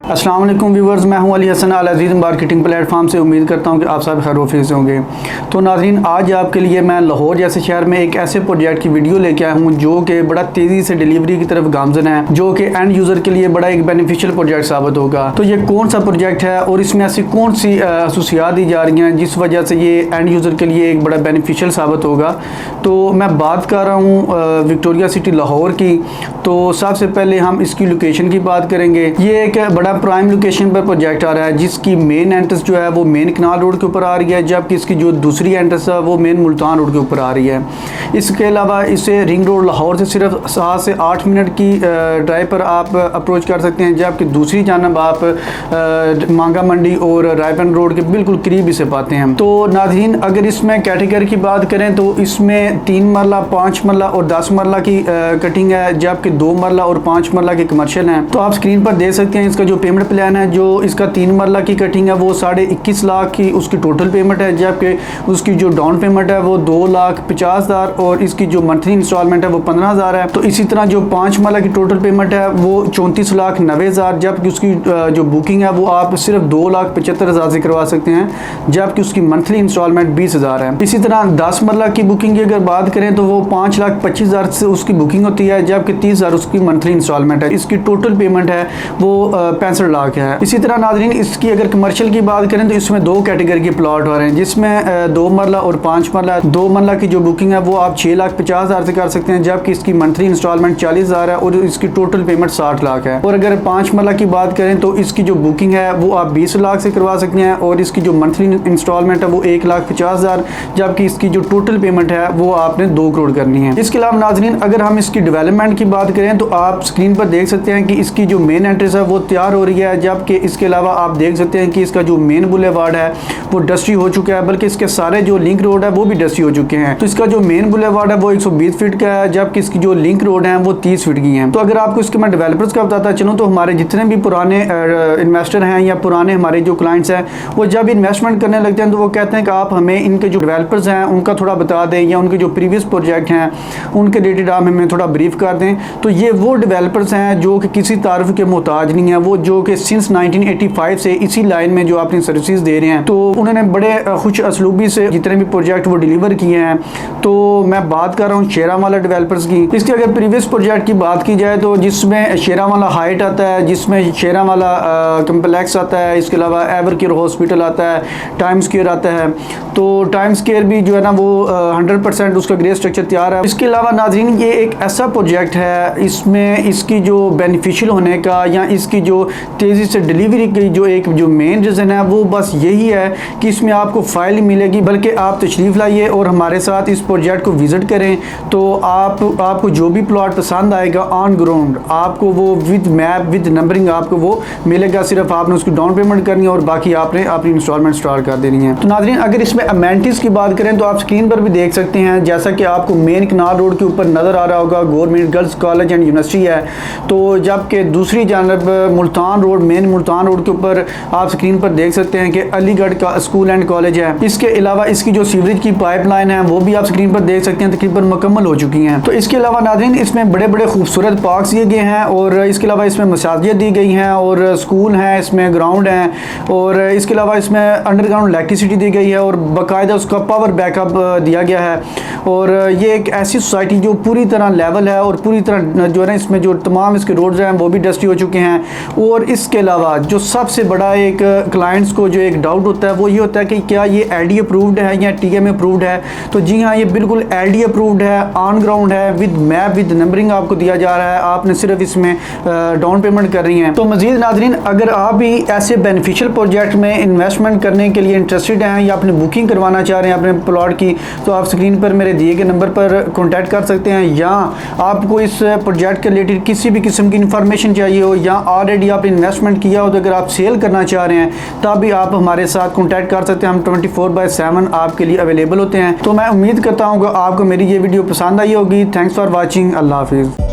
अस्सलाम वालेकुम व्यूवर्स, मैं हूं अली हसन अल अज़ीज़ मार्केटिंग प्लेटफॉर्म से। उम्मीद करता हूं कि आप सब खैर से होंगे। तो नाज़रीन, आज आपके लिए मैं लाहौर जैसे शहर में एक ऐसे प्रोजेक्ट की वीडियो लेके आया हूं जो कि बड़ा तेज़ी से डिलीवरी की तरफ गामज़न है, जो कि एंड यूज़र के लिए बड़ा एक बेनिफिशियल प्रोजेक्ट साबित होगा। तो ये कौन सा प्रोजेक्ट है और इसमें ऐसी कौन सी खसूसियात दी जा रही हैं जिस वजह से ये एंड यूज़र के लिए एक बड़ा बेनिफिशियल साबित होगा। तो मैं बात कर रहा हूँ विक्टोरिया सिटी लाहौर की। तो सबसे पहले हम इसकी लोकेशन की बात करेंगे। ये एक बड़ा प्राइम लोकेशन पर प्रोजेक्ट आ रहा है जिसकी मेन एंट्रेंस जो है वो मेन कनाल रोड के ऊपर आ रही है, जबकि इसकी जो दूसरी एंट्रेंस है वो मेन मुल्तान रोड के ऊपर आ रही है। इसके अलावा इसे रिंग रोड लाहौर से सिर्फ 7 से 8 मिनट की ड्राइव पर आप अप्रोच कर सकते हैं, जबकि दूसरी जानब आप मांगा मंडी और रायबन रोड के बिल्कुल करीब इसे पाते हैं। तो नाज़रीन, अगर इसमें कैटेगरी की बात करें तो इसमें 3 मरला, 5 मरला और 10 मरला की कटिंग है, जबकि 2 मरला और 5 मरला के कमर्शियल हैं। तो आप स्क्रीन पर देख सकते हैं इसका जो पेमेंट प्लान है। जो इसका 3 मरला की कटिंग है वो 21.5 लाख की उसकी टोटल पेमेंट है, जबकि उसकी जो डाउन पेमेंट है वो 2,50,000 और इसकी जो मंथली इंस्टॉलमेंट है वो 15,000 है। तो इसी तरह जो 5 मरला की टोटल पेमेंट है वो 34,90,000, जबकि उसकी जो बुकिंग है वो आप सिर्फ 2,75,000 से करवा सकते हैं, जबकि उसकी मंथली इंस्टॉलमेंट 20,000 है। इसी तरह 10 मरला की बुकिंग की अगर बात करें तो वो 5,25,000 से उसकी बुकिंग होती है, जबकि 30,000 उसकी मंथली इंस्टॉलमेंट है। इसकी टोटल पेमेंट है वो 65 लाख है। इसी तरह नाज़रीन, इसकी अगर कमर्शियल की बात करें तो इसमें 2 कैटेगरी के प्लॉट हो रहे हैं, जिसमें 2 मरला और 5 मरला। 2 मरला की जो बुकिंग है वो आप 6,50,000 से कर सकते हैं, जबकि इसकी मंथली इंस्टॉलमेंट 40,000 है और इसकी टोटल पेमेंट 60 लाख है। और अगर 5 मरला की बात करें तो इसकी जो बुकिंग है वो आप 20 लाख से करवा सकते हैं और इसकी जो मंथली इंस्टॉलमेंट है वो 1,50,000, जबकि इसकी जो टोटल पेमेंट है वो आपने 2 करोड़ करनी है। इसके अलावा नाज़रीन, अगर हम इसकी डेवलपमेंट की बात करें तो आप स्क्रीन पर देख सकते हैं कि इसकी जो मेन एंट्रेंस है वो तैयार हो रही है, जबकि इसके अलावा आप देख सकते हैं कि इसका जो मेन बुलेवार्ड है वो डस्टी हो चुका है, बल्कि इसके सारे जो लिंक रोड है वो भी डस्टी हो चुके हैं। तो इसका जो मेन बुलेवार्ड है वो 120 फीट का है, जबकि इसकी जो लिंक रोड है वो 30 फीट की हैं। तो अगर आपको इसके मैं डेवलपर्स का बताता चलूँ तो हमारे जितने भी पुराने इन्वेस्टर हैं या पुराने हमारे जो क्लाइंट्स हैं वो जब इन्वेस्टमेंट करने लगते हैं तो वो कहते हैं कि आप हमें इनके जो डेवलपर्स हैं उनका थोड़ा बता दें या उनके जो प्रीवियस प्रोजेक्ट हैं उनके रिलेटेड आप हमें थोड़ा ब्रीफ कर दें। तो ये वो डेवलपर्स हैं जो कि किसी तारीफ के मोहताज नहीं है, वो जो कि सिंस 1985 से इसी लाइन में जो अपनी सर्विसेज दे रहे हैं। तो उन्होंने बड़े खुश असलूबी से जितने भी प्रोजेक्ट वो डिलीवर किए हैं। तो मैं बात कर रहा हूँ शेरावाला डेवलपर्स की। इसके अगर प्रीवियस प्रोजेक्ट की बात की जाए तो जिसमें शेरावाला हाइट आता है, जिसमें शेरावाला कम्प्लेक्स आता है, इसके अलावा एवर केयर हॉस्पिटल आता है, टाइम्स केयर आता है। तो टाइम्स केयर भी जो है ना वो 100% उसका ग्रे स्ट्रक्चर तैयार है। इसके अलावा नाज़रीन, ये एक ऐसा प्रोजेक्ट है, इसमें इसकी जो बेनिफिशियल होने का या इसकी जो तेज़ी से डिलीवरी की जो मेन रीज़न है वो बस यही है कि इसमें आपको फाइल मिलेगी, बल्कि आप तशरीफ़ लाइए और हमारे साथ इस प्रोजेक्ट को विज़िट करें। तो आपको जो भी प्लॉट पसंद आएगा ऑन ग्राउंड आपको वो विद मैप विद नंबरिंग आपको वो मिलेगा। सिर्फ आपने उसकी डाउन पेमेंट करनी है और बाकी आपने अपनी इंस्टॉलमेंट स्टार्ट कर देनी है। तो नाज़रीन, अगर इसमें अमेनिटीज़ की बात करें तो आप स्क्रीन पर भी देख सकते हैं, जैसा कि आपको मेन कनाल रोड के ऊपर नज़र आ रहा होगा government girls college and university है। तो जबकि दूसरी जानब Multan road, main Multan road के ऊपर आप स्क्रीन पर देख सकते हैं कि अलीगढ़ का स्कूल एंड कॉलेज है। इसके अलावा इसकी जो सीवरेज की पाइपलाइन है वो भी आप स्क्रीन पर देख सकते हैं तकरीबन मुकम्मल हो चुकी हैं। तो इसके अलावा नाज़रीन, इसमें बड़े बड़े खूबसूरत पार्क्स दिए गए हैं और इसके अलावा इसमें मसाजिद दी गई हैं और स्कूल हैं, इसमें ग्राउंड हैं और इसके अलावा इसमें अंडरग्राउंड इलेक्ट्रिसिटी दी गई है और बाकायदा उसका पावर बैकअप दिया गया है। और ये एक ऐसी सोसाइटी जो पूरी तरह लेवल है और पूरी तरह जो है ना इसमें जो तमाम इसके रोड्स हैं वो भी डस्टी हो चुके हैं। और इसके अलावा जो सबसे बड़ा एक क्लाइंट्स को जो एक डाउट होता है वो ये होता है कि क्या ये LD अप्रूव्ड है या TM अप्रूव्ड है। तो जी हाँ, ये बिल्कुल LD अप्रूव्ड है, ऑन ग्राउंड है, विद मैप विद नंबरिंग आपको दिया जा रहा है। आपने सिर्फ इसमें डाउन पेमेंट करनी है। तो मज़ीद नाज़रीन, अगर आप भी ऐसे बेनिफिशियल प्रोजेक्ट में इन्वेस्टमेंट करने के लिए इंटरेस्टेड हैं या अपनी बुकिंग करवाना चाह रहे हैं अपने प्लॉट की, तो आप स्क्रीन पर मेरे दिए गए नंबर पर कॉन्टैक्ट कर सकते हैं। या आपको इस प्रोजेक्ट के रिलेटेड किसी भी किस्म की इंफॉर्मेशन चाहिए हो या ऑलरेडी आप इन्वेस्टमेंट किया हो तो अगर आप सेल करना चाह रहे हैं तब भी आप हमारे साथ कॉन्टैक्ट कर सकते हैं। हम 24/7 आपके लिए अवेलेबल होते हैं। तो मैं उम्मीद करता हूँ कि आपको मेरी ये वीडियो पसंद आई होगी। Thanks for watching. अल्लाह हाफिज़।